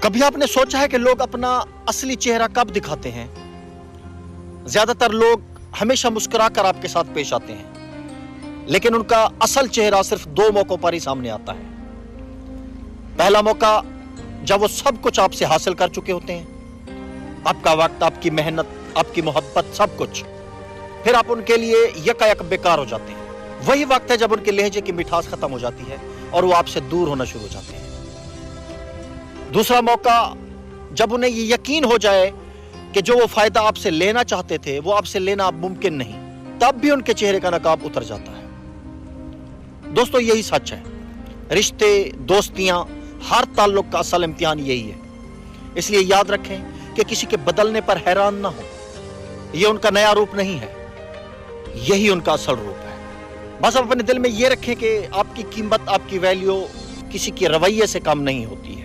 कभी आपने सोचा है कि लोग अपना असली चेहरा कब दिखाते हैं? ज्यादातर लोग हमेशा मुस्कुरा कर आपके साथ पेश आते हैं, लेकिन उनका असल चेहरा सिर्फ दो मौकों पर ही सामने आता है। पहला मौका जब वो सब कुछ आपसे हासिल कर चुके होते हैं, आपका वक्त, आपकी मेहनत, आपकी मोहब्बत, सब कुछ, फिर आप उनके लिए यकायक बेकार हो जाते हैं। वही वक्त है जब उनके लहजे की मिठास खत्म हो जाती है और वो आपसे दूर होना शुरू हो जाते हैं। दूसरा मौका जब उन्हें ये यकीन हो जाए कि जो वो फायदा आपसे लेना चाहते थे वो आपसे लेना अब मुमकिन नहीं, तब भी उनके चेहरे का नकाब उतर जाता है। दोस्तों, यही सच है। रिश्ते, दोस्तियां, हर ताल्लुक का असल इम्तिहान यही है। इसलिए याद रखें कि किसी के बदलने पर हैरान ना हो। ये उनका नया रूप नहीं है, यही उनका असल रूप है। बस आप अपने दिल में ये रखें कि आपकी कीमत, आपकी वैल्यू किसी के रवैये से कम नहीं होती है।